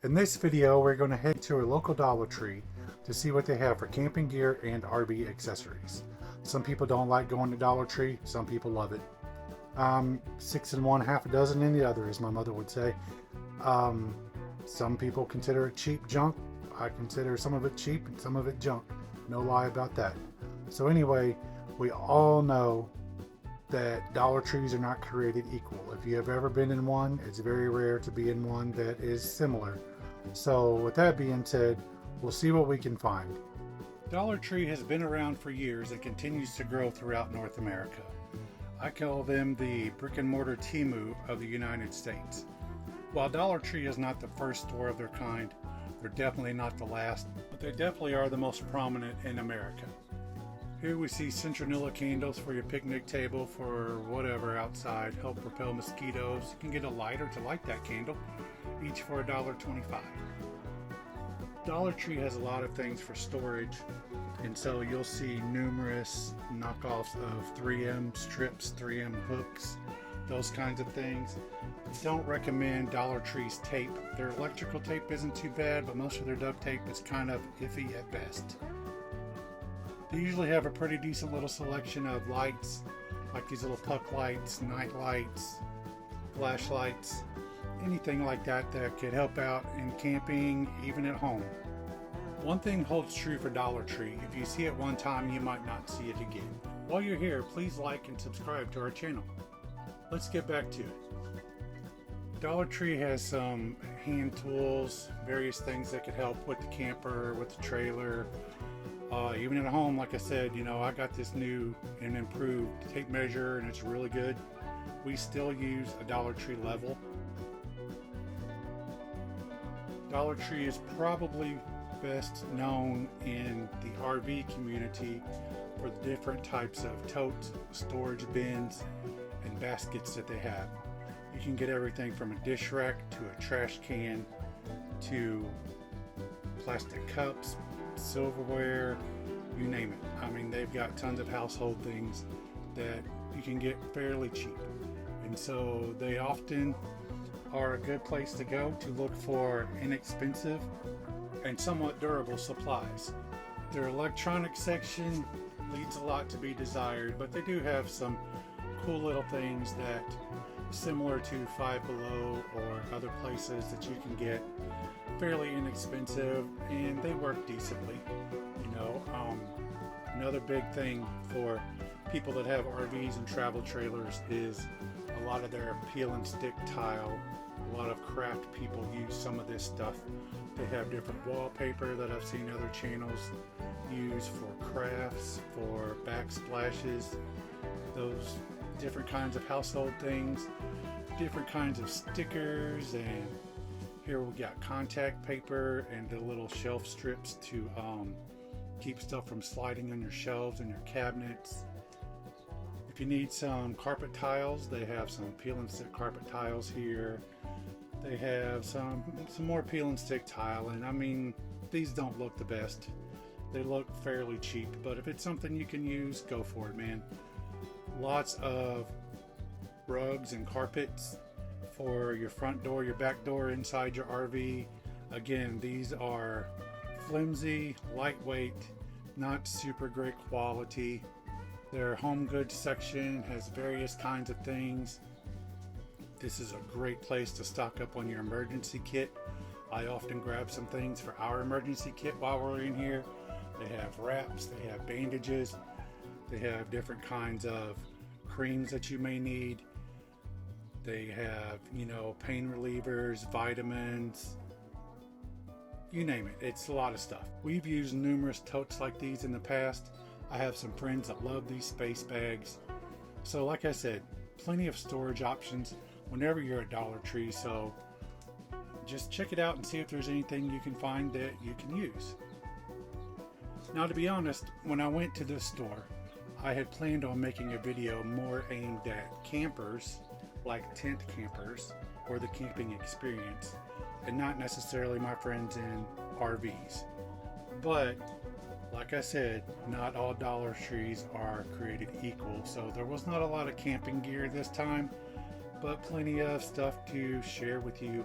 In this video, we're going to head to a local Dollar Tree to see what they have for camping gear and RV accessories. Some people don't like going to Dollar Tree, some people love it. Six in one, half a dozen in the other, as my mother would say. Some people consider it cheap junk. I consider some of it cheap and some of it junk. No lie about that. So anyway, we all know that Dollar Trees are not created equal. If you have ever been in one, it's very rare to be in one that is similar. So with that being said, we'll see what we can find. Dollar Tree has been around for years and continues to grow throughout North America. I call them the brick and mortar Temu of the United States. While Dollar Tree is not the first store of their kind, they're definitely not the last, but they definitely are the most prominent in America. Here we see citronella candles for your picnic table, for whatever outside, help repel mosquitoes. You can get a lighter to light that candle, each for $1.25. Dollar Tree has a lot of things for storage, and so you'll see numerous knockoffs of 3M strips, 3M hooks, those kinds of things. Don't recommend Dollar Tree's tape. Their electrical tape isn't too bad, but most of their duct tape is kind of iffy at best. They usually have a pretty decent little selection of lights, like these little puck lights, night lights, flashlights, anything like that that could help out in camping, even at home. One thing holds true for Dollar Tree: if you see it one time, you might not see it again. While you're here, please like and subscribe to our channel. Let's get back to it. Dollar Tree has some hand tools, various things that could help with the camper, with the trailer. Even at home, like I said, I got this new and improved tape measure and it's really good. We still use a Dollar Tree level. Dollar Tree is probably best known in the RV community for the different types of totes, storage bins, and baskets that they have. You can get everything from a dish rack to a trash can to plastic cups, silverware, you name it. I mean, they've got tons of household things that you can get fairly cheap. And so they often are a good place to go to look for inexpensive and somewhat durable supplies. Their electronics section leaves a lot to be desired, but they do have some cool little things that, similar to Five Below or other places, that you can get fairly inexpensive and they work decently. Another big thing for people that have RVs and travel trailers is a lot of their peel and stick tile. A lot of craft people use some of this stuff. They have different wallpaper that I've seen other channels use for crafts, for backsplashes, those different kinds of household things, different kinds of stickers, and here we got contact paper and the little shelf strips to keep stuff from sliding on your shelves and your cabinets. If you need some carpet tiles, they have some peel and stick carpet tiles here. They have some more peel and stick tile, and I mean, these don't look the best. They look fairly cheap, but if it's something you can use, go for it, man. Lots of rugs and carpets for your front door, your back door, inside your RV. Again, these are flimsy, lightweight, not super great quality. Their home goods section has various kinds of things. This is a great place to stock up on your emergency kit. I often grab some things for our emergency kit while we're in here. They have wraps, they have bandages, they have different kinds of creams that you may need. They have, pain relievers, vitamins, you name it. It's a lot of stuff. We've used numerous totes like these in the past. I have some friends that love these space bags. So like I said, plenty of storage options whenever you're at Dollar Tree. So just check it out and see if there's anything you can find that you can use. Now, to be honest, when I went to this store, I had planned on making a video more aimed at campers, like tent campers, or the camping experience, and not necessarily my friends in RVs. But like I said, not all Dollar Trees are created equal, so there was not a lot of camping gear this time, but plenty of stuff to share with you